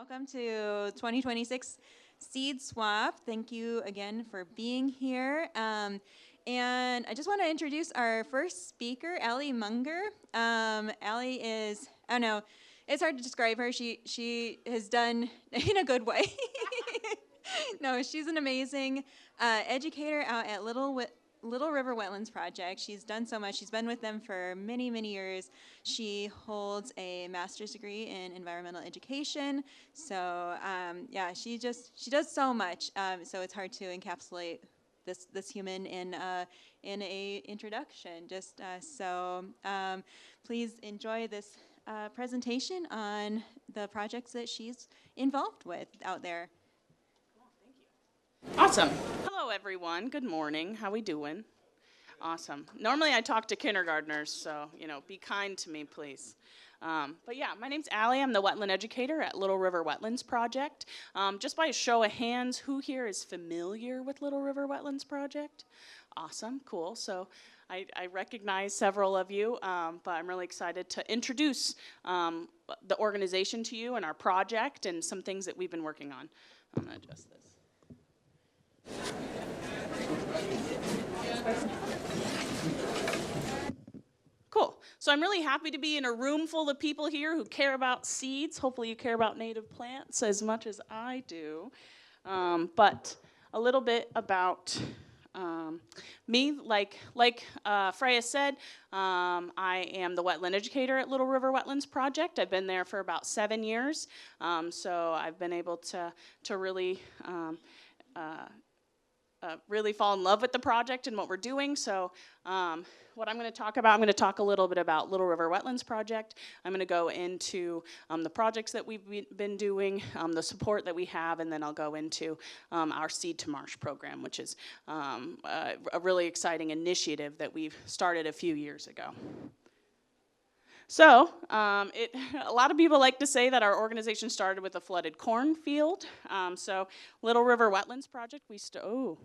Welcome to 2026 Seed Swap. Thank you again for being here. And I just want to introduce our first speaker, Allie Munger. Allie is, I don't know, it's hard to describe her. She has done, in a good way. No, she's an amazing educator out at Little River Wetlands Project. She's done so much. She's been with them for many, many years. She holds a master's degree in environmental education. So yeah, she does so much. So it's hard to encapsulate this human in a introduction. Please enjoy this presentation on the projects that she's involved with out there. Awesome. Hello, everyone. Good morning. How we doing? Awesome. Normally, I talk to kindergartners, so, be kind to me, please. But yeah, my name's Allie. I'm the Wetland Educator at Little River Wetlands Project. Just by a show of hands, who here is familiar with Little River Wetlands Project? Awesome. Cool. So I recognize several of you, but I'm really excited to introduce the organization to you and our project and some things that we've been working on. I'm going to adjust this. Cool. So I'm really happy to be in a room full of people here who care about seeds. Hopefully you care about native plants as much as I do. But a little bit about me. Like Freya said, I am the Wetland Educator at Little River Wetlands Project. I've been there for about 7 years. So I've been able to really really fall in love with the project and what we're doing. So what I'm going to talk about, I'm going to talk a little bit about Little River Wetlands Project. I'm going to go into the projects that we've been doing, the support that we have, and then I'll go into our Seed to Marsh program, which is a really exciting initiative that we've started a few years ago. So, a lot of people like to say that our organization started with a flooded cornfield. So, Little River Wetlands Project, we started,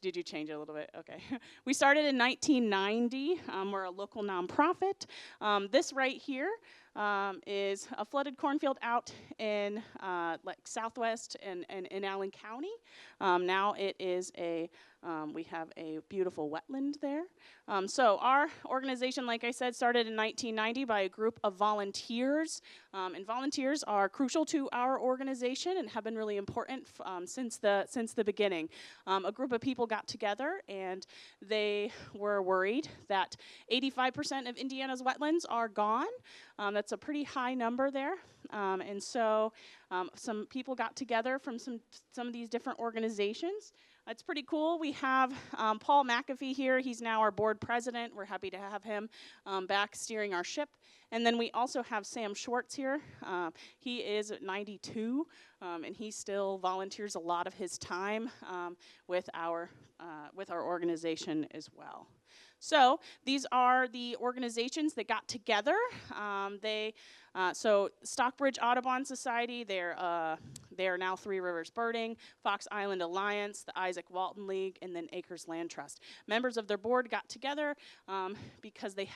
did you change it a little bit? Okay. We started in 1990. We're a local nonprofit. This right here is a flooded cornfield out in southwest and in Allen County. Now it is we have a beautiful wetland there. So our organization, like I said, started in 1990 by a group of volunteers. And volunteers are crucial to our organization and have been really important since the beginning. A group of people got together and they were worried that 85% of Indiana's wetlands are gone. That's a pretty high number there. And so some people got together from some of these different organizations. It's pretty cool. We have Paul McAfee here. He's now our board president. We're happy to have him back steering our ship. And then we also have Sam Schwartz here. He is 92, and he still volunteers a lot of his time with our organization as well. So these are the organizations that got together. So Stockbridge Audubon Society, they are now Three Rivers Birding, Fox Island Alliance, the Isaac Walton League, and then Acres Land Trust. Members of their board got together because they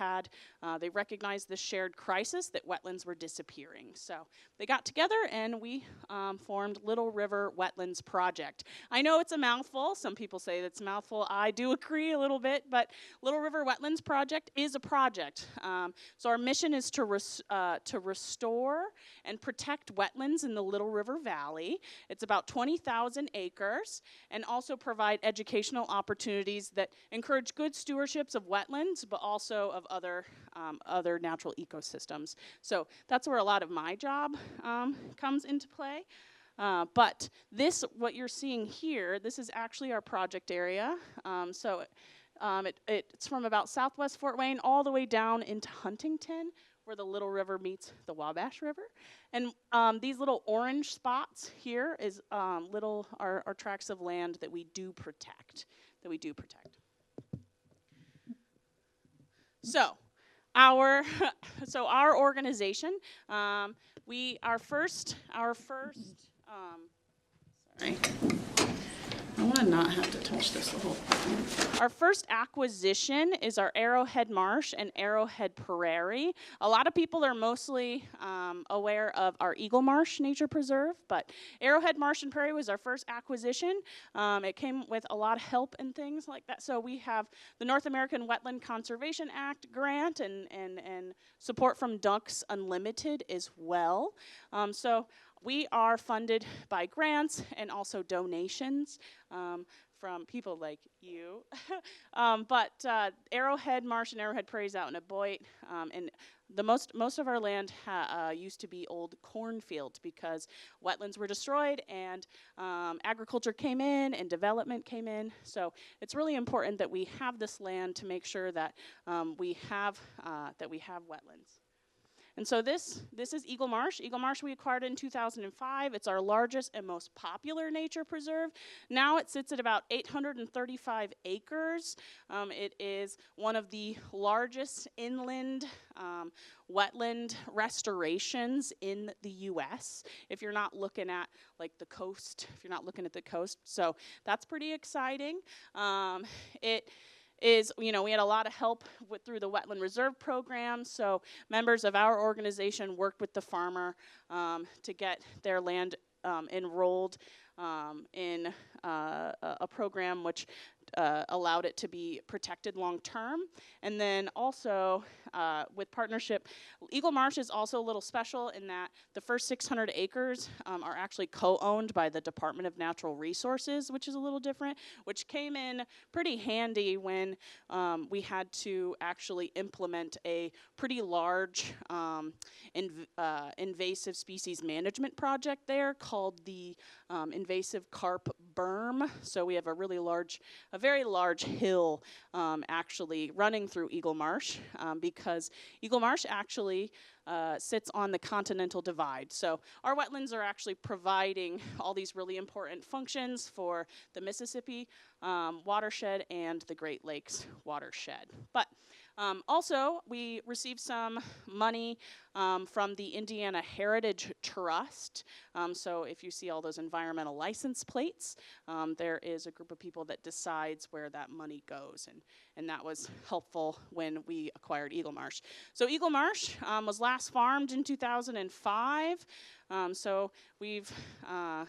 recognized the shared crisis that wetlands were disappearing. So they got together and we formed Little River Wetlands Project. I know it's a mouthful. Some people say it's a mouthful. I do agree a little bit, but Little River Wetlands Project is a project. So our mission is to restore and protect wetlands in the Little River Valley. It's about 20,000 acres, and also provide educational opportunities that encourage good stewardships of wetlands, but also of other natural ecosystems. So that's where a lot of my job comes into play. But what you're seeing here, this is actually our project area. It's from about southwest Fort Wayne all the way down into Huntington, where the Little River meets the Wabash River. And these little orange spots here is our tracts of land that we do protect. So our organization, I want to not have to touch this the whole time. Our first acquisition is our Arrowhead Marsh and Arrowhead Prairie. A lot of people are mostly aware of our Eagle Marsh Nature Preserve, but Arrowhead Marsh and Prairie was our first acquisition. It came with a lot of help and things like that. So we have the North American Wetland Conservation Act grant and support from Ducks Unlimited as well. So we are funded by grants and also donations from people like you. But Arrowhead Marsh and Arrowhead Prairie is out in a Boyd, and most of our land used to be old cornfields because wetlands were destroyed and agriculture came in and development came in. So it's really important that we have this land to make sure that we have wetlands. And so this is Eagle Marsh. Eagle Marsh we acquired in 2005. It's our largest and most popular nature preserve. Now it sits at about 835 acres. It is one of the largest inland wetland restorations in the U.S. if you're not looking at like the coast, if you're not looking at the coast. So that's pretty exciting. We had a lot of help through the Wetland Reserve Program, so members of our organization worked with the farmer to get their land enrolled in a program which allowed it to be protected long term. And then also with partnership, Eagle Marsh is also a little special in that the first 600 acres are actually co-owned by the Department of Natural Resources, which is a little different, which came in pretty handy when we had to actually implement a pretty large invasive species management project there called the invasive carp berm. So we have a very large hill actually running through Eagle Marsh because Eagle Marsh actually sits on the continental divide. So our wetlands are actually providing all these really important functions for the Mississippi watershed and the Great Lakes watershed. But also, we received some money from the Indiana Heritage Trust. So if you see all those environmental license plates, there is a group of people that decides where that money goes. And that was helpful when we acquired Eagle Marsh. So Eagle Marsh was last farmed in 2005. So I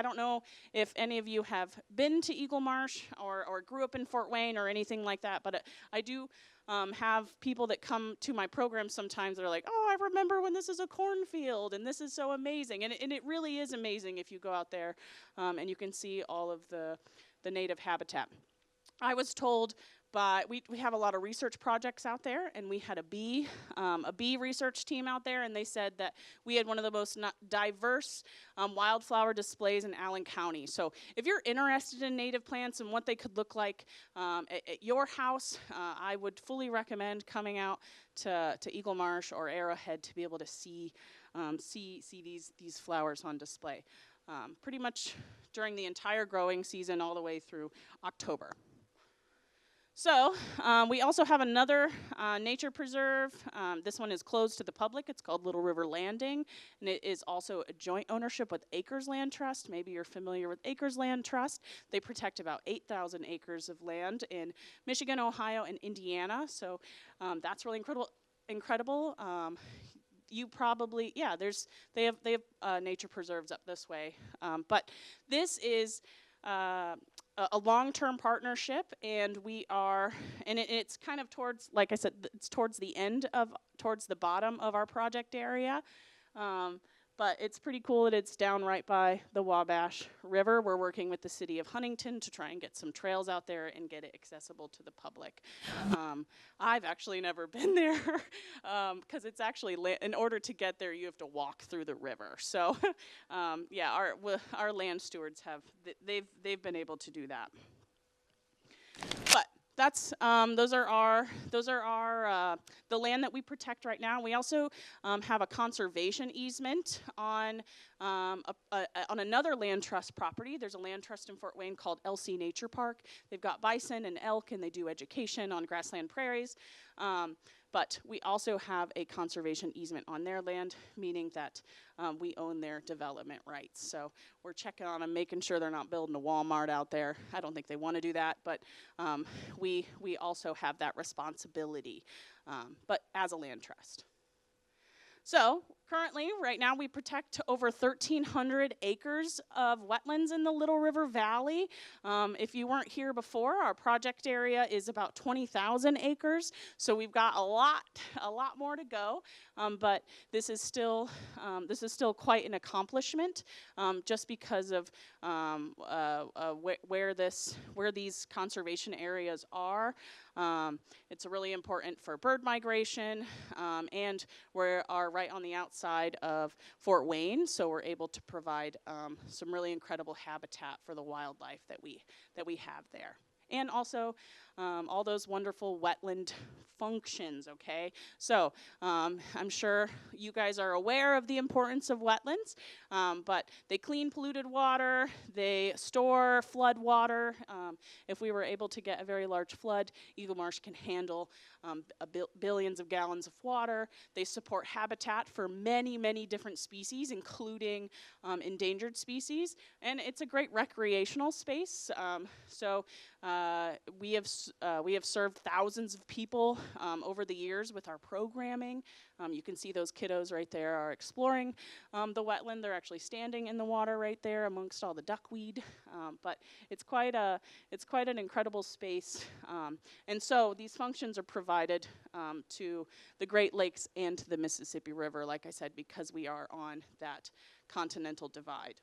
don't know if any of you have been to Eagle Marsh or grew up in Fort Wayne or anything like that, but I do have people that come to my program sometimes that are like, oh, I remember when this is a cornfield and this is so amazing. And it really is amazing if you go out there and you can see all of the native habitat. I was told we have a lot of research projects out there, and we had a bee research team out there, and they said that we had one of the most diverse wildflower displays in Allen County. So if you're interested in native plants and what they could look like at your house, I would fully recommend coming out to Eagle Marsh or Arrowhead to be able to see these flowers on display. Pretty much during the entire growing season all the way through October. So we also have another nature preserve. This one is closed to the public. It's called Little River Landing, and it is also a joint ownership with Acres Land Trust. Maybe you're familiar with Acres Land Trust. They protect about 8,000 acres of land in Michigan, Ohio, and Indiana. So that's really incredible. You probably, they have nature preserves up this way. But this is a long-term partnership, and it's kind of towards, like I said, it's towards the bottom of our project area. But it's pretty cool that it's down right by the Wabash River. We're working with the city of Huntington to try and get some trails out there and get it accessible to the public. I've actually never been there because it's actually, in order to get there, you have to walk through the river. So our land stewards they've been able to do that. But that's those are our the land that we protect right now. We also have a conservation easement on another land trust property. There's a land trust in Fort Wayne called LC Nature Park. They've got bison and elk, and they do education on grassland prairies. but we also have a conservation easement on their land, meaning that we own their development rights. So we're checking on them, making sure they're not building a Walmart out there. I don't think they want to do that, but we also have that responsibility, but as a land trust. So currently, right now, we protect over 1,300 acres of wetlands in the Little River Valley. If you weren't here before, our project area is about 20,000 acres. So we've got a lot more to go. But this is still quite an accomplishment, just because of where these conservation areas are. It's really important for bird migration, and we are right on the outside of Fort Wayne, so we're able to provide some really incredible habitat for the wildlife that we have there. And also all those wonderful wetland functions, okay? So I'm sure you guys are aware of the importance of wetlands, but they clean polluted water, they store flood water. If we were able to get a very large flood, Eagle Marsh can handle billions of gallons of water. They support habitat for many, many different species, including endangered species, and it's a great recreational space. So we have served thousands of people over the years with our programming. You can see those kiddos right there are exploring the wetland. They're actually standing in the water right there amongst all the duckweed. But it's quite an incredible space. And so these functions are provided to the Great Lakes and to the Mississippi River, like I said, because we are on that continental divide.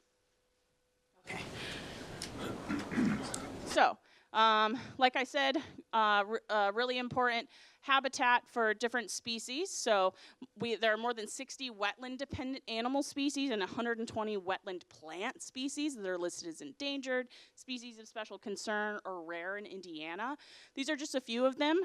Okay. So, like I said, really important habitat for different species. So there are more than 60 wetland-dependent animal species and 120 wetland plant species that are listed as endangered, species of special concern, or rare in Indiana. These are just a few of them.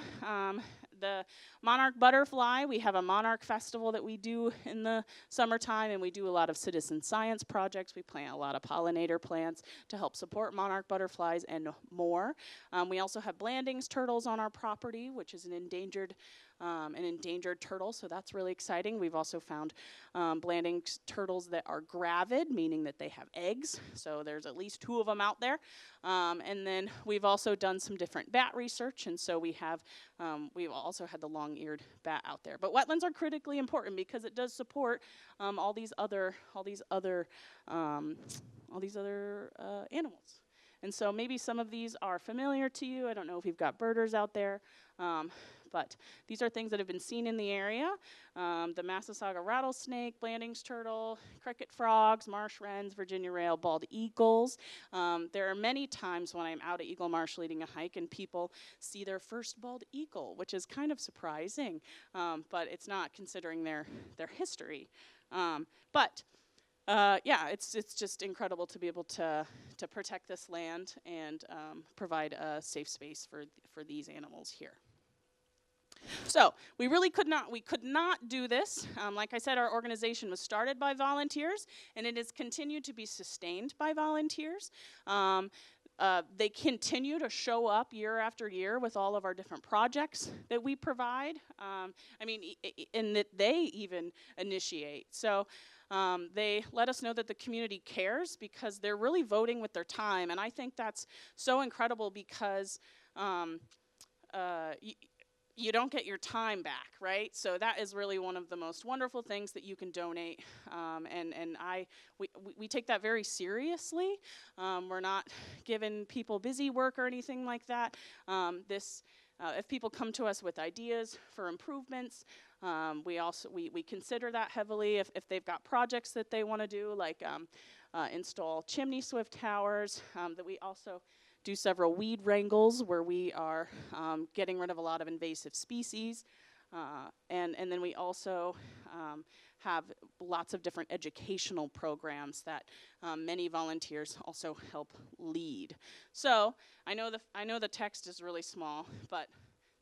The monarch butterfly, we have a monarch festival that we do in the summertime, and we do a lot of citizen science projects. We plant a lot of pollinator plants to help support monarch butterflies and more. We also have Blanding's turtles on our property, which is an endangered turtle, so that's really exciting. We've also found Blanding's turtles that are gravid, meaning that they have eggs, so there's at least 2 of them out there. And then we've also done some different bat research, and so we've also had the long-eared bat out there. But wetlands are critically important because it does support all these other animals. And so maybe some of these are familiar to you. I don't know if you've got birders out there, but these are things that have been seen in the area. The Massasauga rattlesnake, Blanding's turtle, cricket frogs, marsh wrens, Virginia rail, bald eagles. There are many times when I'm out at Eagle Marsh leading a hike and people see their first bald eagle, which is kind of surprising, but it's not considering their history. Yeah, it's just incredible to be able to protect this land and provide a safe space for these animals here. So we could not do this. Like I said, our organization was started by volunteers, and it has continued to be sustained by volunteers. They continue to show up year after year with all of our different projects that we provide. And that they even initiate. So they let us know that the community cares because they're really voting with their time. And I think that's so incredible because you don't get your time back, right? So that is really one of the most wonderful things that you can donate. We take that very seriously. We're not giving people busy work or anything like that. If people come to us with ideas for improvements, we consider that heavily if they've got projects that they want to do, like install chimney swift towers, that we also do several weed wrangles where we are getting rid of a lot of invasive species. And then we also have lots of different educational programs that many volunteers also help lead. So I know the text is really small, but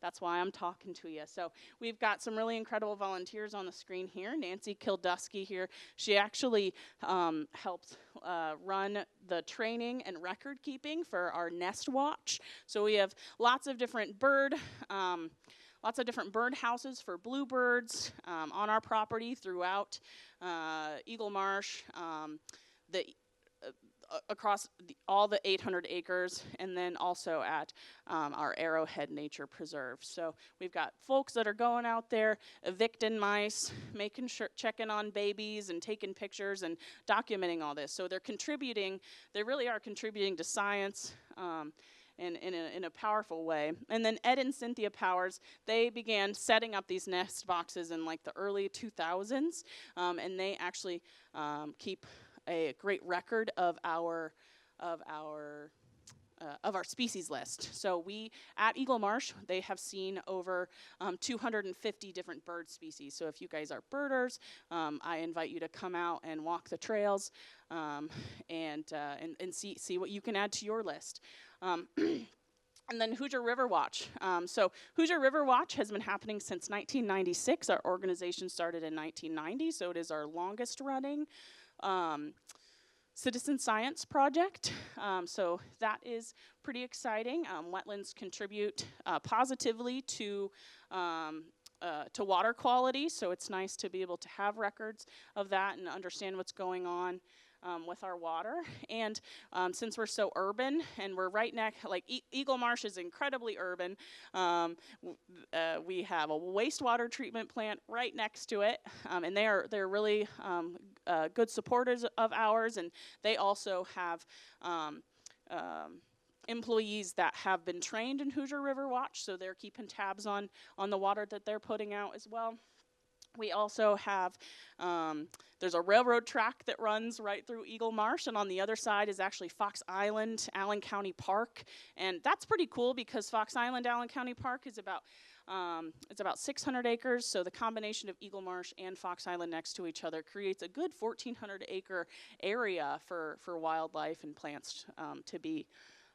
that's why I'm talking to you. So we've got some really incredible volunteers on the screen here. Nancy Kildusky here. She actually helped run the training and record keeping for our Nest Watch. So we have lots of different bird lots of different bird houses for bluebirds on our property throughout Eagle Marsh, across all the 800 acres, and then also at our Arrowhead Nature Preserve. So we've got folks that are going out there evicting mice, making sure, checking on babies and taking pictures and documenting all this. So they're contributing, they really are contributing to science in a powerful way. And then Ed and Cynthia Powers, they began setting up these nest boxes in like the early 2000s, and they actually keep a great record of our species list. So we, at Eagle Marsh, they have seen over 250 different bird species. So if you guys are birders, I invite you to come out and walk the trails and see what you can add to your list. And then Hoosier River Watch. So Hoosier River Watch has been happening since 1996. Our organization started in 1990, so it is our longest running citizen science project. So that is pretty exciting. Wetlands contribute positively to water quality, so it's nice to be able to have records of that and understand what's going on with our water. And since we're so urban and we're right next, like Eagle Marsh is incredibly urban, we have a wastewater treatment plant right next to it, and they're really good supporters of ours, and they also have employees that have been trained in Hoosier River Watch, so they're keeping tabs on the water that they're putting out as well. We also have, there's a railroad track that runs right through Eagle Marsh, and on the other side is actually Fox Island, Allen County Park. And that's pretty cool because Fox Island, Allen County Park is about, it's about 600 acres. So the combination of Eagle Marsh and Fox Island next to each other creates a good 1,400 acre area for wildlife and plants to be.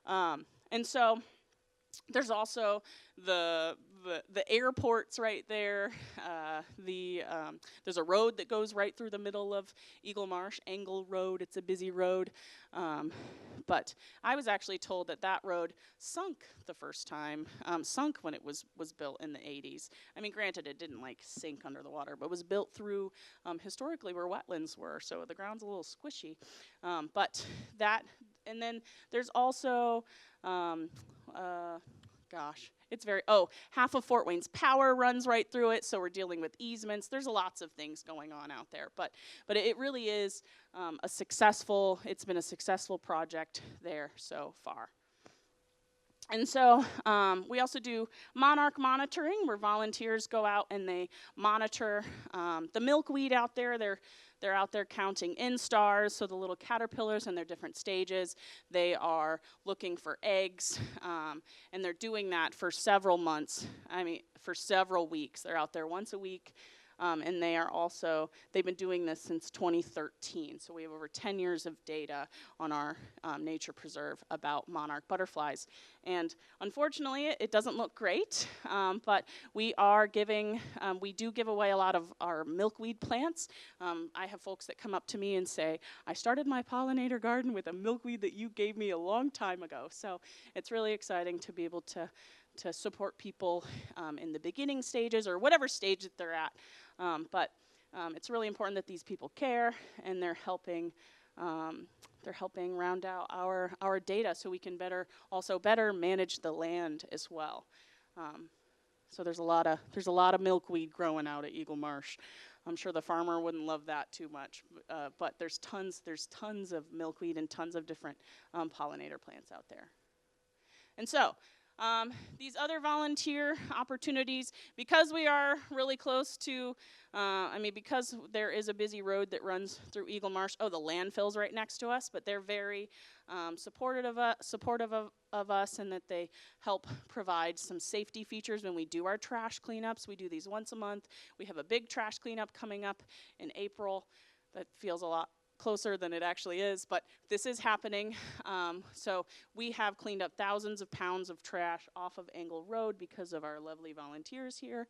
And so there's also the airports right there. There's a road that goes right through the middle of Eagle Marsh, Angle Road. It's a busy road. But I was actually told that road sunk the first time, sunk when it was built in the 80s. I mean, granted, it didn't like sink under the water, but was built through historically where wetlands were, so the ground's a little squishy. But that, and then there's also, half of Fort Wayne's power runs right through it, so we're dealing with easements. There's lots of things going on out there, but it really is it's been a successful project there so far. And so we also do monarch monitoring, where volunteers go out and they monitor the milkweed out there. They're out there counting instars, so the little caterpillars in their different stages. They are looking for eggs, and they're doing that for several months. I mean, for several weeks. They're out there once a week, and they've been doing this since 2013. So we have over 10 years of data on our nature preserve about monarch butterflies. And unfortunately, it doesn't look great, but we do give away a lot of our milkweed plants. I have folks that come up to me and say, I started my pollinator garden with a milkweed that you gave me a long time ago. So it's really exciting to be able to support people in the beginning stages or whatever stage that they're at. But it's really important that these people care, and they're helping round out our data so we can better manage the land as well. So there's a lot of milkweed growing out at Eagle Marsh. I'm sure the farmer wouldn't love that too much, but there's tons of milkweed and tons of different pollinator plants out there. And so these other volunteer opportunities, because we are really close to, because there is a busy road that runs through Eagle Marsh. Oh, the landfill's right next to us, but they're very supportive of us, and that they help provide some safety features when we do our trash cleanups. We do these once a month. We have a big trash cleanup coming up in April. That feels a lot closer than it actually is, but this is happening. So we have cleaned up thousands of pounds of trash off of Angle Road because of our lovely volunteers here.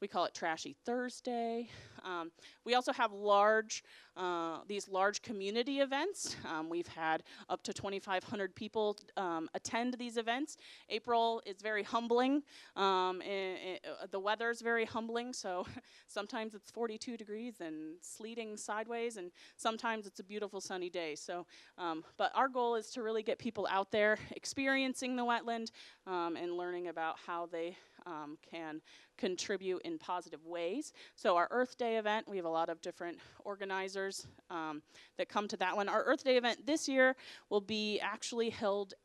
we call it Trashy Thursday. We also have these large community events. We've had up to 2,500 people attend these events. April is very humbling. The weather is very humbling, so sometimes it's 42 degrees and sleeting sideways, and sometimes it's a beautiful sunny day. So, but our goal is to really get people out there experiencing the wetland and learning about how they can contribute in positive ways. So our Earth Day event, we have a lot of different organizers that come to that one. Our Earth Day event this year will be actually held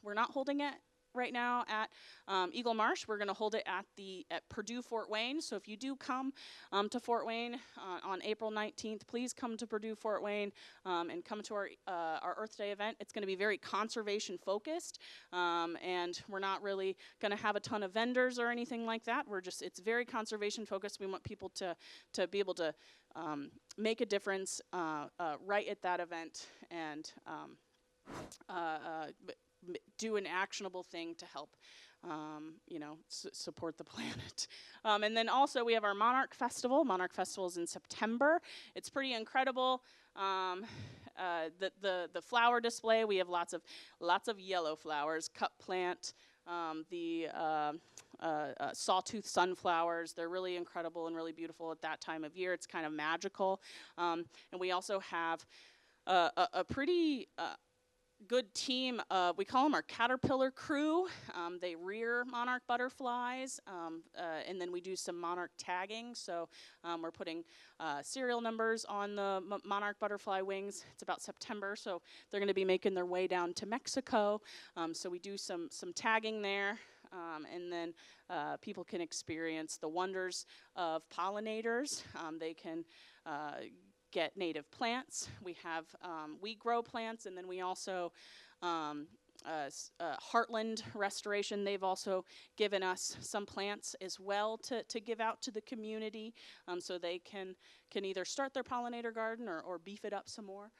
we're not holding it right now at Eagle Marsh. We're going to hold it at Purdue Fort Wayne. So if you do come to Fort Wayne on April 19th, please come to Purdue Fort Wayne and come to our Earth Day event. It's going to be very conservation focused, and we're not really going to have a ton of vendors or anything like that. It's very conservation focused. We want people to be able to make a difference right at that event and do an actionable thing to help, support the planet. And then also we have our Monarch Festival. Monarch Festival is in September. It's pretty incredible. The flower display, we have lots of yellow flowers, cup plant, the sawtooth sunflowers. They're really incredible and really beautiful at that time of year. It's kind of magical. And we also have a pretty good team. We call them our caterpillar crew. They rear monarch butterflies, and then we do some monarch tagging. So we're putting serial numbers on the monarch butterfly wings. It's about September, so they're going to be making their way down to Mexico. So we do some tagging there, and then people can experience the wonders of pollinators. They can get native plants. We grow plants, and then we also Heartland Restoration. They've also given us some plants as well to give out to the community, so they can either start their pollinator garden or beef it up some more.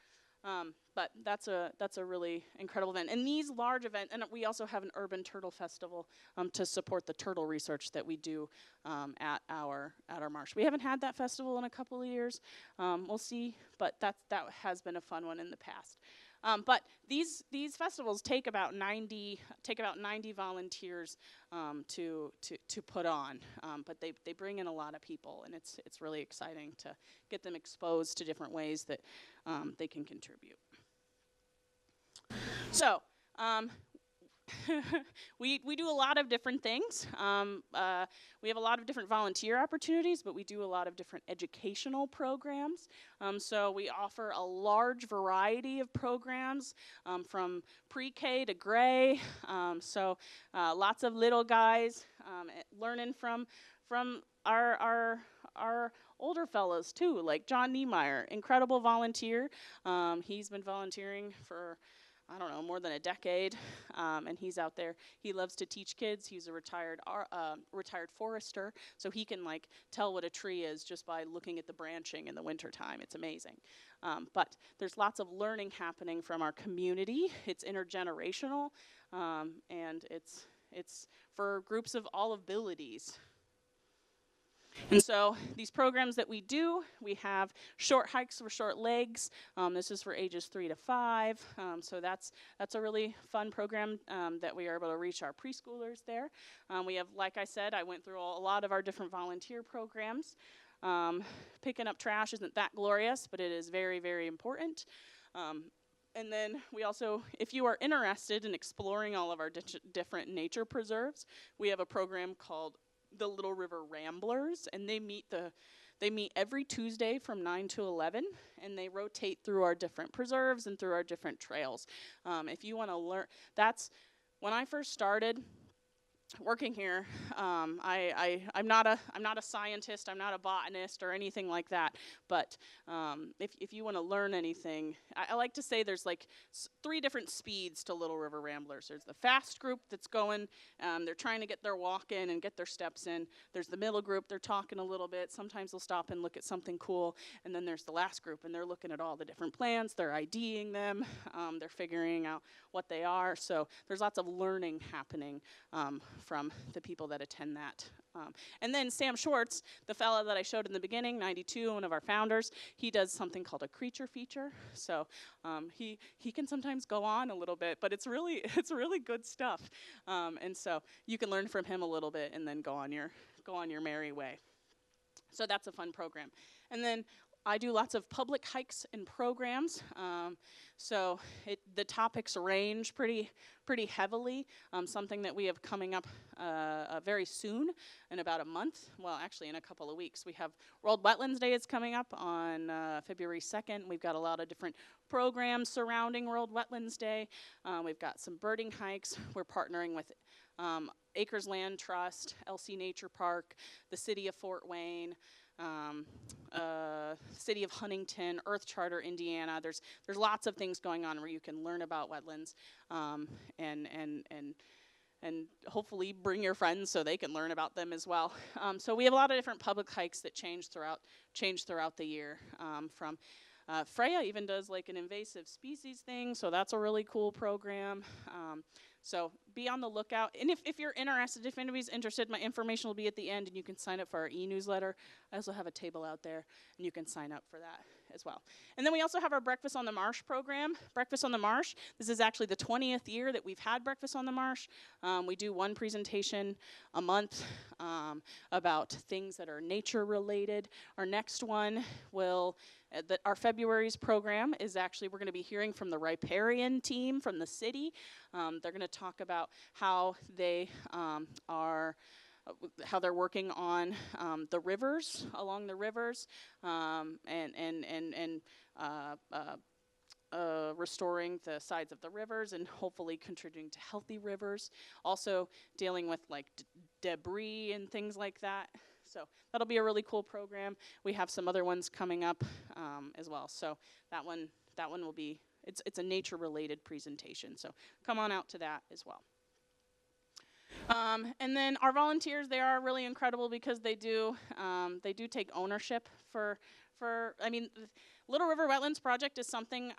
But that's a really incredible event. And these large events, and we also have an urban turtle festival to support the turtle research that we do at our marsh. We haven't had that festival in a couple of years. We'll see, but that has been a fun one in the past. But these festivals take about 90 volunteers to put on, but they bring in a lot of people, and it's really exciting to get them exposed to different ways that they can contribute. So we do a lot of different things. We have a lot of different volunteer opportunities, but we do a lot of different educational programs. So we offer a large variety of programs from pre-K to gray. So lots of little guys learning from our older fellows too, like John Niemeyer, incredible volunteer. He's been volunteering for, I don't know, more than a decade, and he's out there. He loves to teach kids. He's a retired forester, so he can tell what a tree is just by looking at the branching in the wintertime. It's amazing. But there's lots of learning happening from our community. It's intergenerational, and it's for groups of all abilities. And so these programs that we do, we have short hikes for short legs. This is for ages 3 to 5. So that's a really fun program that we are able to reach our preschoolers there. We have, like I said, I went through a lot of our different volunteer programs. Picking up trash isn't that glorious, but it is very, very important. And then we also, if you are interested in exploring all of our different nature preserves, we have a program called the Little River Ramblers, and they meet every Tuesday from 9 to 11, and they rotate through our different preserves and through our different trails. If you want to learn, that's when I first started working here. I'm not a scientist. I'm not a botanist or anything like that. But if you want to learn anything, I like to say there's 3 different speeds to Little River Ramblers. There's the fast group that's going. They're trying to get their walk in and get their steps in. There's the middle group. They're talking a little bit. Sometimes they'll stop and look at something cool. And then there's the last group, and they're looking at all the different plants. They're IDing them. They're figuring out what they are. So there's lots of learning happening from the people that attend that. And then Sam Schwartz, the fellow that I showed in the beginning, 92, one of our founders, he does something called a creature feature. So he can sometimes go on a little bit, but it's really good stuff. And so you can learn from him a little bit and then go on your merry way. So that's a fun program. And then I do lots of public hikes and programs. So the topics range pretty heavily. Something that we have coming up very soon, in about a month. Well, actually in a couple of weeks. We have World Wetlands Day is coming up on February 2nd. We've got a lot of different programs surrounding World Wetlands Day. We've got some birding hikes. We're partnering with Acres Land Trust, LC Nature Park, the City of Fort Wayne, City of Huntington, Earth Charter, Indiana. There's lots of things going on where you can learn about wetlands, and hopefully bring your friends so they can learn about them as well. So we have a lot of different public hikes that change throughout the year. From Freya even does like an invasive species thing, so that's a really cool program. So be on the lookout. And if you're interested, if anybody's interested, my information will be at the end, and you can sign up for our e-newsletter. I also have a table out there, and you can sign up for that as well. And then we also have our Breakfast on the Marsh program. Breakfast on the Marsh, this is actually the 20th year that we've had Breakfast on the Marsh. We do one presentation a month about things that are nature related. Our next one will, our February's program is actually, we're gonna be hearing from the riparian team from the city. They're gonna talk about how they how they're working on the rivers, along the rivers, restoring the sides of the rivers and hopefully contributing to healthy rivers. Also dealing with like debris and things like that. So that'll be a really cool program. We have some other ones coming up as well. So that one will be, it's a nature related presentation. So come on out to that as well. And then our volunteers, they are really incredible because they do take ownership for I mean, Little River Wetlands Project is something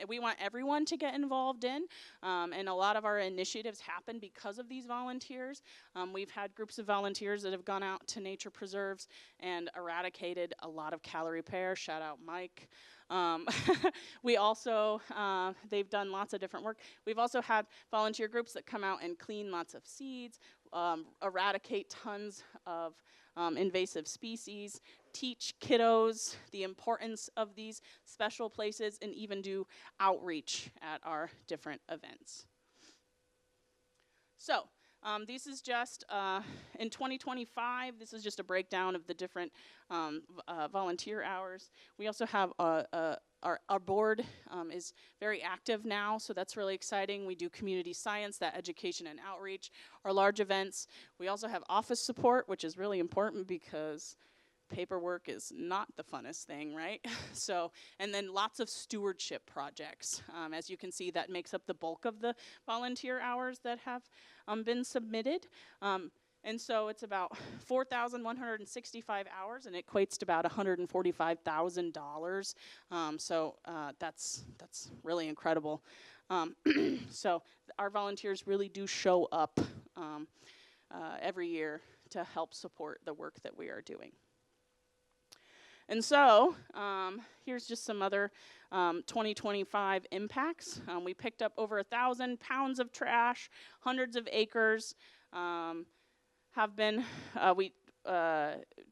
we want everyone to get involved in, and a lot of our initiatives happen because of these volunteers. We've had groups of volunteers that have gone out to nature preserves and eradicated a lot of calorie pear. Shout out Mike. We also, they've done lots of different work. We've also had volunteer groups that come out and clean lots of seeds, eradicate tons of invasive species, teach kiddos the importance of these special places, and even do outreach at our different events. So, this is just, in 2025, this is just a breakdown of the different volunteer hours. We also have our board is very active now, so that's really exciting. We do community science, that education and outreach, our large events. We also have office support, which is really important because paperwork is not the funnest thing, right? So, and then lots of stewardship projects. As you can see, that makes up the bulk of the volunteer hours that have been submitted. And so it's about 4,165 hours, and it equates to about $145,000. So that's really incredible. So our volunteers really do show up every year to help support the work that we are doing. And so here's just some other 2025 impacts. We picked up over 1,000 pounds of trash, hundreds of acres. We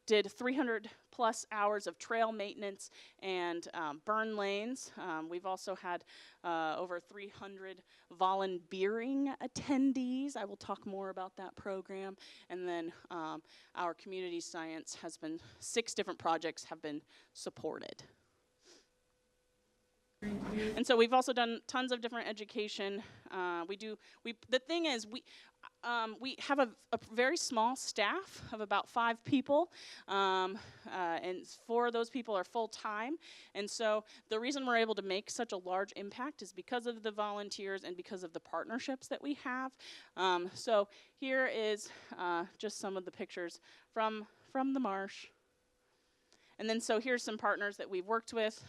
did 300 plus hours of trail maintenance and burn lanes. We've also had over 300 volunteering attendees. I will talk more about that program. And then our community science has been, 6 different projects have been supported. And so we've also done tons of different education. The thing is, we have a very small staff of about 5 people, and 4 of those people are full-time. And so the reason we're able to make such a large impact is because of the volunteers and because of the partnerships that we have. So here is just some of the pictures from the marsh. And then so here's some partners that we've worked with.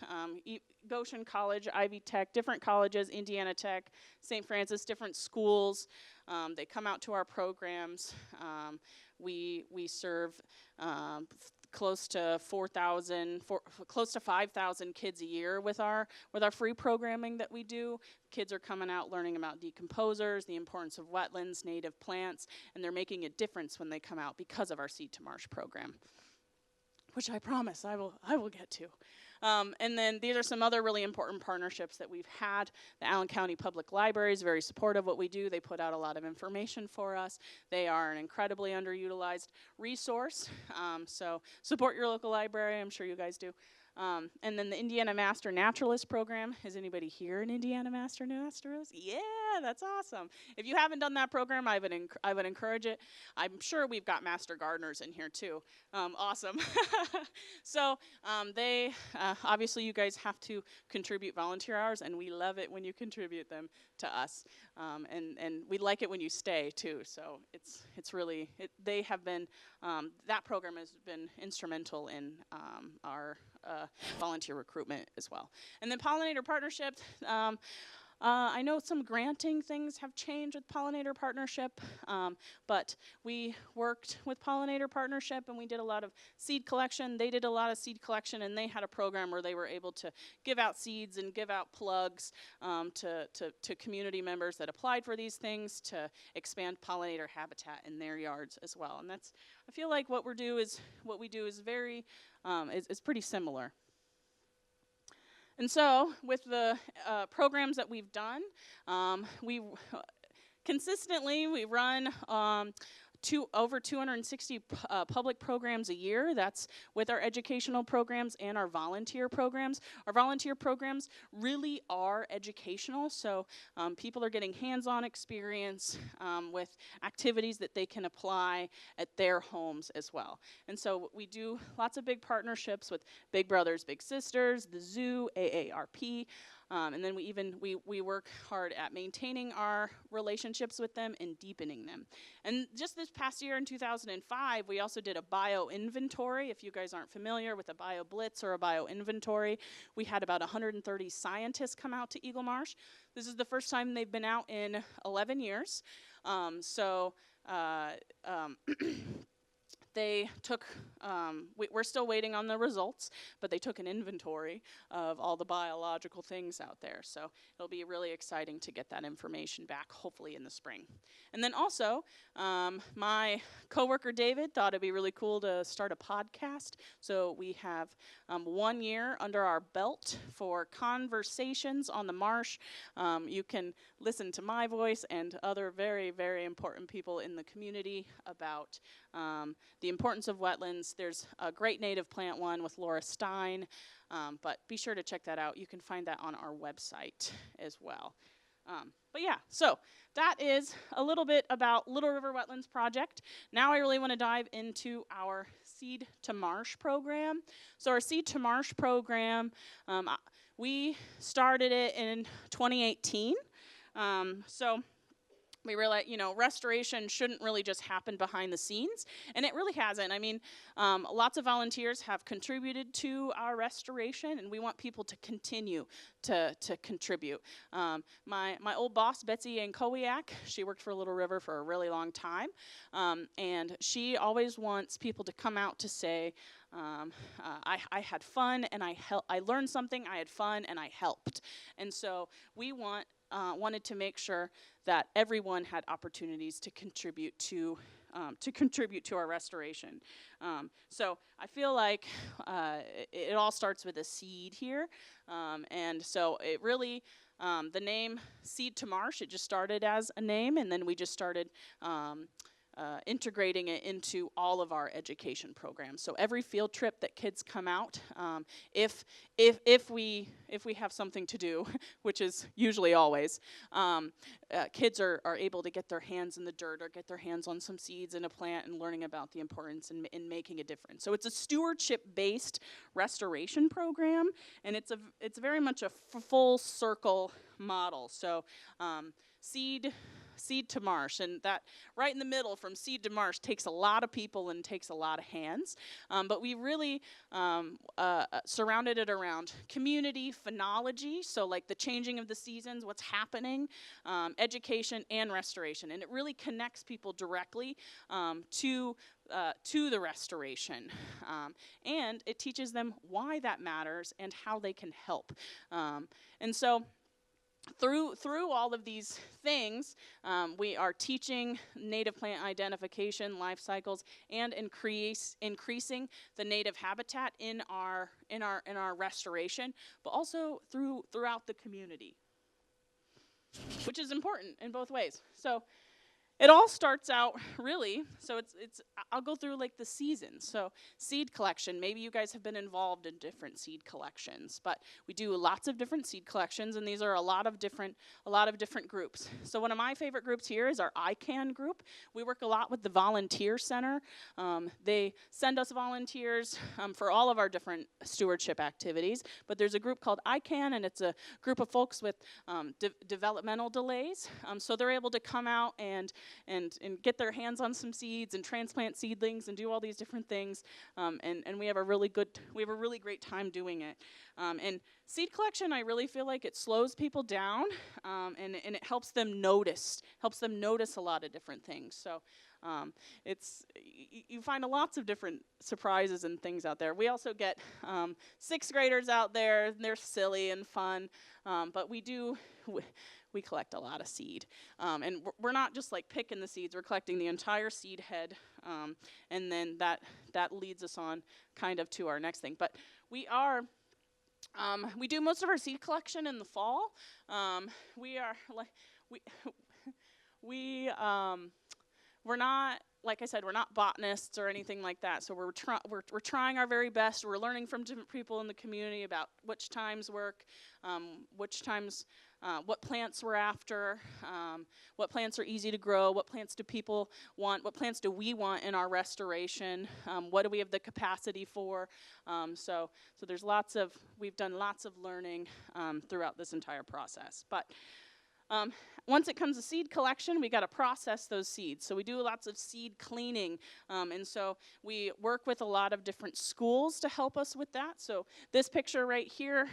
Goshen College, Ivy Tech, different colleges, Indiana Tech, St. Francis, different schools. They come out to our programs. We serve close to 5,000 kids a year with our free programming that we do. Kids are coming out learning about decomposers, the importance of wetlands, native plants, and they're making a difference when they come out because of our Seed to Marsh program, which I promise I will get to. And then these are some other really important partnerships that we've had. The Allen County Public Library is very supportive of what we do. They put out a lot of information for us. They are an incredibly underutilized resource. So support your local library. I'm sure you guys do. And then the Indiana Master Naturalist Program. Is anybody here an Indiana Master Naturalist? Yeah, that's awesome. If you haven't done that program, I would encourage it. I'm sure we've got Master Gardeners in here too. Awesome. So they, obviously you guys have to contribute volunteer hours, and we love it when you contribute them to us. And we like it when you stay too. So it's really, they have been, that program has been instrumental in our volunteer recruitment as well. And then pollinator partnerships. I know some granting things have changed with Pollinator Partnership, but we worked with Pollinator Partnership and we did a lot of seed collection. They did a lot of seed collection, and they had a program where they were able to give out seeds and give out plugs to community members that applied for these things to expand pollinator habitat in their yards as well. And that's, I feel like what we do is very, is pretty similar. And so with the programs that we've done, we run over 260 public programs a year. That's with our educational programs and our volunteer programs. Our volunteer programs really are educational, so people are getting hands-on experience with activities that they can apply at their homes as well. And so we do lots of big partnerships with Big Brothers Big Sisters, the zoo, AARP, and then we work hard at maintaining our relationships with them and deepening them. And just this past year in 2005, we also did a bio inventory. If you guys aren't familiar with a bio blitz or a bio inventory, we had about 130 scientists come out to Eagle Marsh. This is the first time they've been out in 11 years. They took, we're still waiting on the results, but they took an inventory of all the biological things out there. So it'll be really exciting to get that information back, hopefully in the spring. And then also, my coworker David thought it'd be really cool to start a podcast. So we have 1 year under our belt for conversations on the marsh. You can listen to my voice and other very, very important people in the community about the importance of wetlands. There's a great native plant one with Laura Stein, but be sure to check that out. You can find that on our website as well. But yeah, so that is a little bit about Little River Wetlands Project. Now I really want to dive into our Seed to Marsh program. So our Seed to Marsh program, we started it in 2018. So we realized, restoration shouldn't really just happen behind the scenes, and it really hasn't. I mean, lots of volunteers have contributed to our restoration, and we want people to continue to contribute. My old boss, Betsy Ankowiak, she worked for Little River for a really long time, and she always wants people to come out to say, I had fun, and I learned something, I had fun, and I helped. And so we wanted to make sure that everyone had opportunities to contribute to our restoration. So I feel like it all starts with a seed here, and so it really, the name Seed to Marsh, it just started as a name, and then we just started integrating it into all of our education programs. So every field trip that kids come out, if we have something to do, which is usually always, kids are able to get their hands in the dirt or get their hands on some seeds in a plant and learning about the importance in making a difference. So it's a stewardship-based restoration program, and it's very much a full circle model. So seed seed to marsh, and that right in the middle from seed to marsh takes a lot of people and takes a lot of hands. But we really surrounded it around community, phenology, so like the changing of the seasons, what's happening, education, and restoration. And it really connects people directly to the restoration. And it teaches them why that matters and how they can help. And so through all of these things, we are teaching native plant identification, life cycles, and increasing the native habitat in our restoration, but also throughout the community, which is important in both ways. So it all starts out really, so I'll go through like the seasons. So seed collection, maybe you guys have been involved in different seed collections, but we do lots of different seed collections, and these are a lot of different groups. So one of my favorite groups here is our ICANN group. We work a lot with the Volunteer Center. They send us volunteers for all of our different stewardship activities, but there's a group called ICANN, and it's a group of folks with developmental delays. So they're able to come out and get their hands on some seeds and transplant seedlings and do all these different things, and we have a really great time doing it. And seed collection, I really feel like it slows people down, and it helps them notice a lot of different things. So you find lots of different surprises and things out there. We also get 6th graders out there, and they're silly and fun, but we collect a lot of seed. And we're not just like picking the seeds, we're collecting the entire seed head, and then that leads us on kind of to our next thing. But we do most of our seed collection in the fall. We're not, like I said, we're not botanists or anything like that. So we're trying our very best. We're learning from different people in the community about which times work, what plants we're after, what plants are easy to grow, what plants do people want, what plants do we want in our restoration, what do we have the capacity for. So we've done lots of learning throughout this entire process. But once it comes to seed collection, we got to process those seeds. So we do lots of seed cleaning, and so we work with a lot of different schools to help us with that. So this picture right here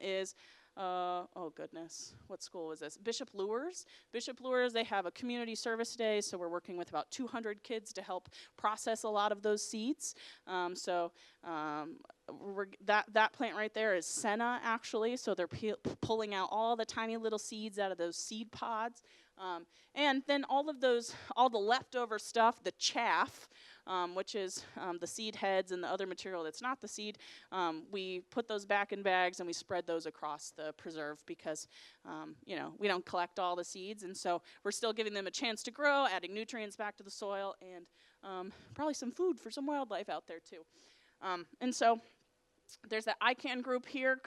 is, oh goodness, what school was this? Bishop Luers. Bishop Luers, they have a community service day, so we're working with about 200 kids to help process a lot of those seeds. That plant right there is senna, actually, so they're pulling out all the tiny little seeds out of those seed pods. And then all the leftover stuff, the chaff, which is the seed heads and the other material that's not the seed, we put those back in bags and we spread those across the preserve because, we don't collect all the seeds, and so we're still giving them a chance to grow, adding nutrients back to the soil, and probably some food for some wildlife out there too. And so there's that ICANN group here,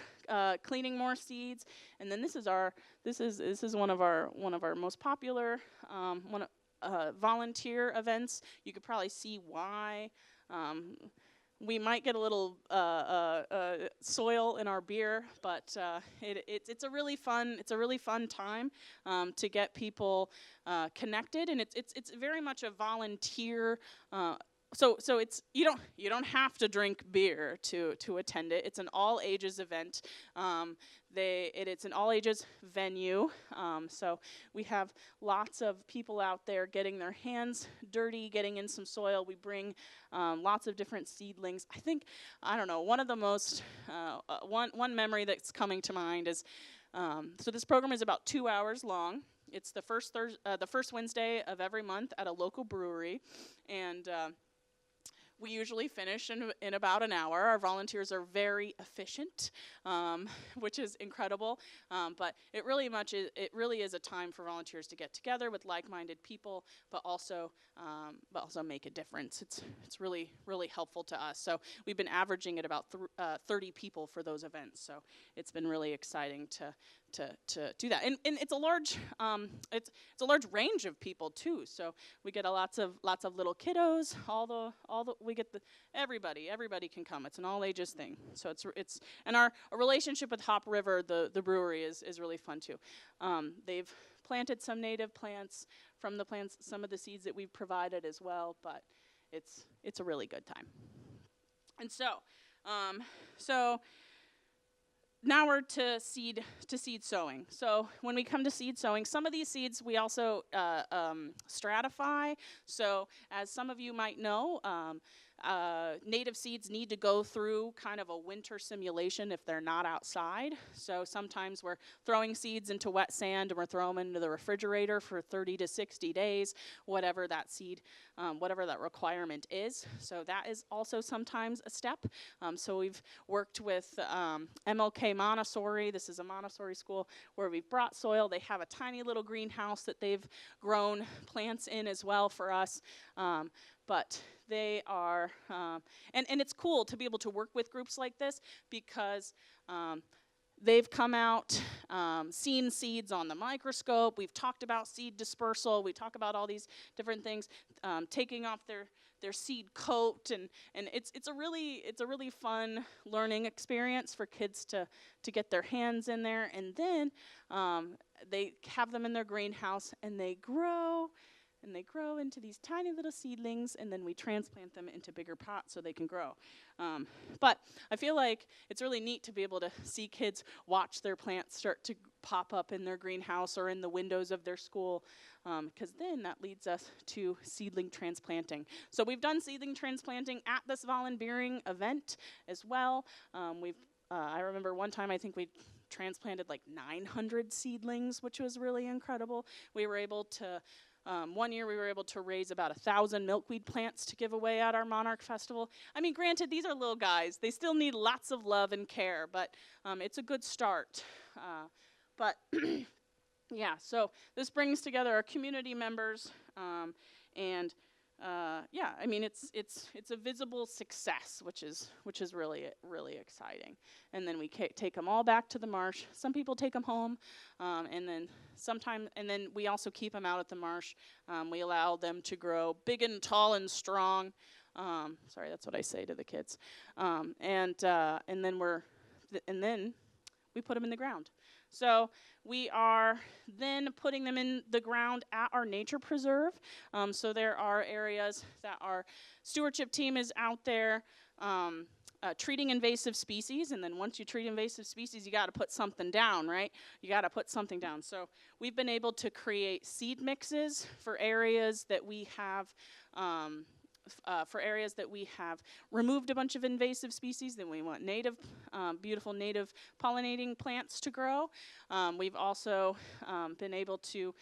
cleaning more seeds, and then this is one of our most popular volunteer events. You could probably see why. We might get a little soil in our beer, but it's a really fun time to get people connected, and it's very much a volunteer. So it's you don't have to drink beer to attend it. It's an all ages event. It's an all ages venue. So we have lots of people out there getting their hands dirty, getting in some soil. We bring lots of different seedlings. I don't know. One of the most one memory that's coming to mind is so this program is about 2 hours long. It's the first Wednesday of every month at a local brewery, and we usually finish in about an hour. Our volunteers are very efficient, which is incredible. But it really is a time for volunteers to get together with like-minded people, but also make a difference. It's really, really helpful to us. So we've been averaging at about 30 people for those events. So it's been really exciting to do that. And it's a large it's a large range of people too. So we get lots of little kiddos. We get everybody can come. It's an all ages thing. So it's and our relationship with Hop River, the brewery, is really fun too. They've planted some native plants from the plants, some of the seeds that we've provided as well. But it's a really good time. And so now we're to seed sowing. So when we come to seed sowing, some of these seeds we also stratify. So as some of you might know, native seeds need to go through kind of a winter simulation if they're not outside. So sometimes we're throwing seeds into wet sand and we're throwing them into the refrigerator for 30 to 60 days, whatever that seed, whatever that requirement is. So that is also sometimes a step. So we've worked with MLK Montessori. This is a Montessori school where we've brought soil. They have a tiny little greenhouse that they've grown plants in as well for us. But they are, and it's cool to be able to work with groups like this because they've come out, seen seeds on the microscope. We've talked about seed dispersal. We talk about all these different things, taking off their seed coat, and it's a really fun learning experience for kids to get their hands in there. And then they have them in their greenhouse, and they grow. And they grow into these tiny little seedlings, and then we transplant them into bigger pots so they can grow. But I feel like it's really neat to be able to see kids watch their plants start to pop up in their greenhouse or in the windows of their school, because then that leads us to seedling transplanting. So we've done seedling transplanting at this volunteering event as well. I remember one time I think we transplanted like 900 seedlings, which was really incredible. We were able to one year we were able to raise about 1,000 milkweed plants to give away at our Monarch Festival. I mean, granted, these are little guys. They still need lots of love and care, but it's a good start. But yeah, so this brings together our community members, and yeah, I mean, it's a visible success, which is really exciting. And then we take them all back to the marsh. Some people take them home, and then we also keep them out at the marsh. We allow them to grow big and tall and strong. Sorry, that's what I say to the kids. And then we put them in the ground. So we are then putting them in the ground at our nature preserve. So there are areas that our stewardship team is out there treating invasive species. And then once you treat invasive species, you got to put something down, right? You got to put something down. So we've been able to create seed mixes for areas that we have removed a bunch of invasive species, then we want native, beautiful native pollinating plants to grow. We've also been able to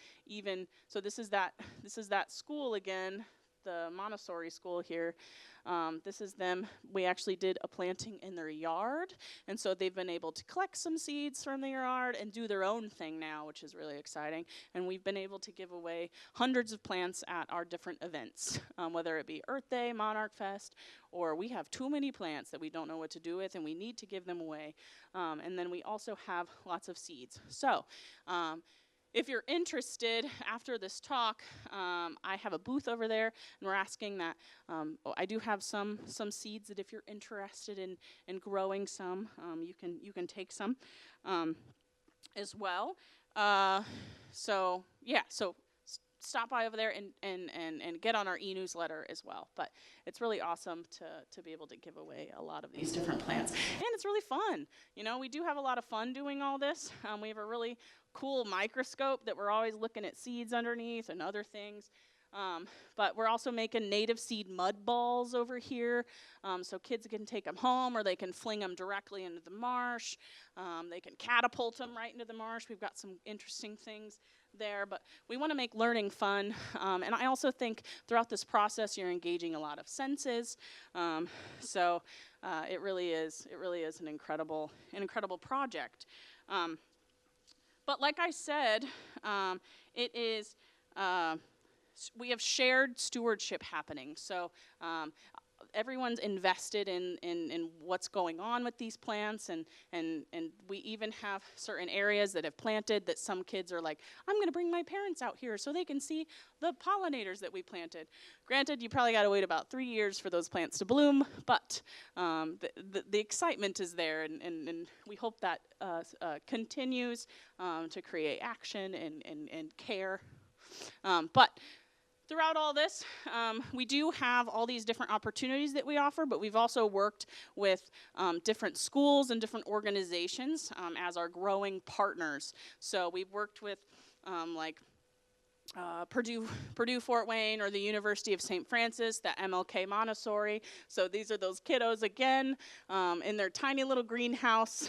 so this is that school again, the Montessori school here. This is them. We actually did a planting in their yard, and so they've been able to collect some seeds from their yard and do their own thing now, which is really exciting. And we've been able to give away hundreds of plants at our different events, whether it be Earth Day, Monarch Fest, or we have too many plants that we don't know what to do with, and we need to give them away. And then we also have lots of seeds. So if you're interested, after this talk, I have a booth over there, and we're asking that, I do have some seeds that if you're interested in growing some, you can take some as well. So yeah, so stop by over there and get on our e-newsletter as well. But it's really awesome to be able to give away a lot of these different plants. And it's really fun. You know, we do have a lot of fun doing all this. We have a really cool microscope that we're always looking at seeds underneath and other things. But we're also making native seed mud balls over here, so kids can take them home, or they can fling them directly into the marsh. They can catapult them right into the marsh. We've got some interesting things there, but we want to make learning fun. And I also think throughout this process, you're engaging a lot of senses. So it really is an incredible project. But like I said, it is. We have shared stewardship happening. So everyone's invested in what's going on with these plants, and we even have certain areas that have planted that some kids are like, I'm going to bring my parents out here so they can see the pollinators that we planted. Granted, you probably got to wait about 3 years for those plants to bloom, but the excitement is there, and we hope that continues to create action and care. But throughout all this, we do have all these different opportunities that we offer, but we've also worked with different schools and different organizations as our growing partners. So we've worked with like Purdue Fort Wayne, or the University of St. Francis, the MLK Montessori. So these are those kiddos again in their tiny little greenhouse.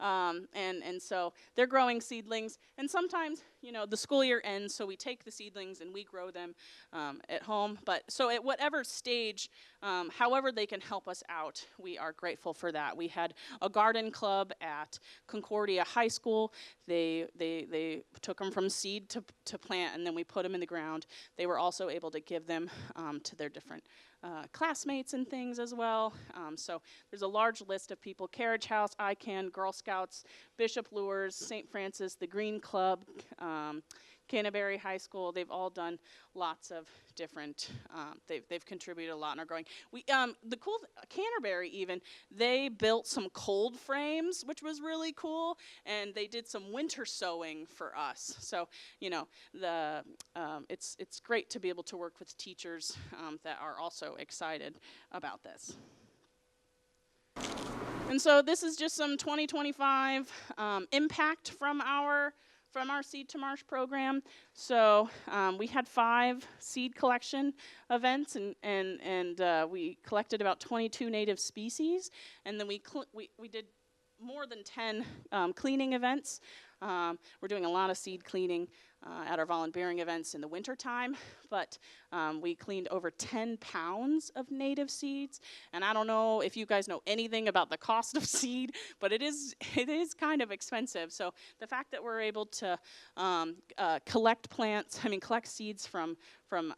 And so they're growing seedlings. And sometimes, you know, the school year ends, so we take the seedlings and we grow them at home. But so at whatever stage, however they can help us out, we are grateful for that. We had a garden club at Concordia High School. They took them from seed to plant, and then we put them in the ground. They were also able to give them to their different classmates and things as well. So there's a large list of people: Carriage House, ICANN, Girl Scouts, Bishop Lures, St. Francis, the Green Club, Canterbury High School. They've all done lots of different, they've contributed a lot and are growing. The cool, Canterbury even, they built some cold frames, which was really cool, and they did some winter sewing for us. So, you know, it's great to be able to work with teachers that are also excited about this. And so this is just some 2025 impact from our Seed to Marsh program. So we had 5 seed collection events, and we collected about 22 native species, and then we did more than 10 cleaning events. We're doing a lot of seed cleaning at our volunteering events in the wintertime, but we cleaned over 10 pounds of native seeds. And I don't know if you guys know anything about the cost of seed, but it is kind of expensive. So the fact that we're able to collect seeds from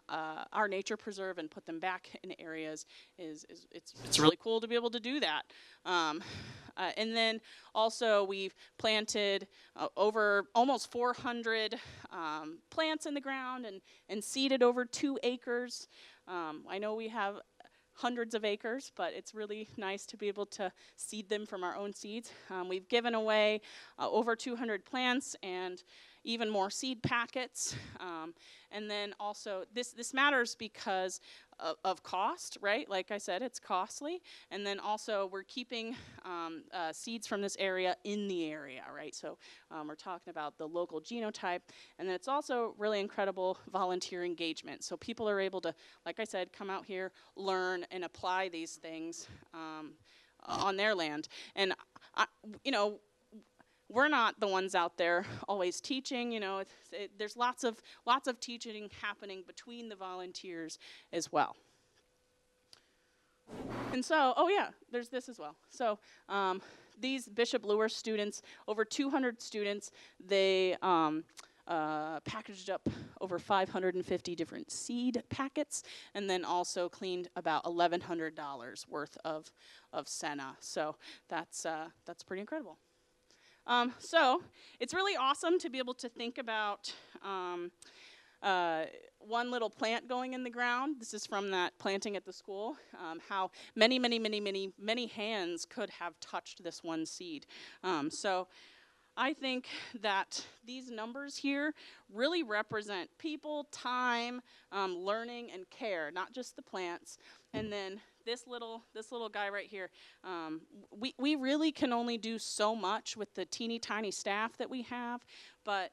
our nature preserve and put them back in areas it's really cool to be able to do that. And then also we've planted over almost 400 plants in the ground and seeded over 2 acres. I know we have hundreds of acres, but it's really nice to be able to seed them from our own seeds. We've given away over 200 plants and even more seed packets. And then also, this matters because of cost, right? Like I said, it's costly. And then also, we're keeping seeds from this area in the area, right? So we're talking about the local genotype. And then it's also really incredible volunteer engagement. So people are able to, like I said, come out here, learn, and apply these things on their land. And, you know, we're not the ones out there always teaching, you know, there's lots of teaching happening between the volunteers as well. And so, oh yeah, there's this as well. So these Bishop Lures students, over 200 students, they packaged up over 550 different seed packets, and then also cleaned about $1,100 worth of senna. So that's pretty incredible. So it's really awesome to be able to think about one little plant going in the ground. This is from that planting at the school, how many hands could have touched this one seed. So I think that these numbers here really represent people, time, learning, and care, not just the plants. And then this little guy right here, we really can only do so much with the teeny tiny staff that we have, but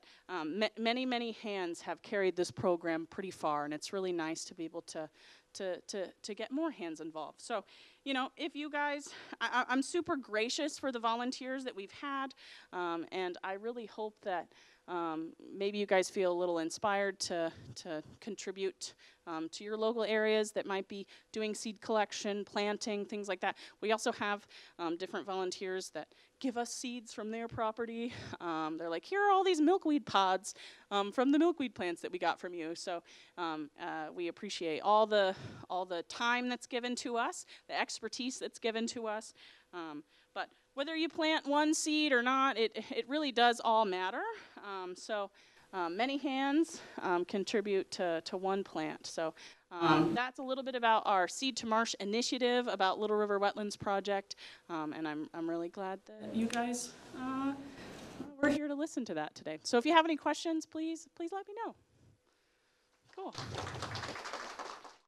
many hands have carried this program pretty far, and it's really nice to be able to get more hands involved. So, you know, if you guys, I'm super gracious for the volunteers that we've had, and I really hope that maybe you guys feel a little inspired to contribute to your local areas that might be doing seed collection, planting, things like that. We also have different volunteers that give us seeds from their property. They're like, here are all these milkweed pods from the milkweed plants that we got from you. So we appreciate all the time that's given to us, the expertise that's given to us. But whether you plant one seed or not, it really does all matter. So many hands contribute to one plant. So that's a little bit about our Seed to Marsh initiative, about Little River Wetlands Project, and I'm really glad that you guys were here to listen to that today. So if you have any questions, please let me know. Cool.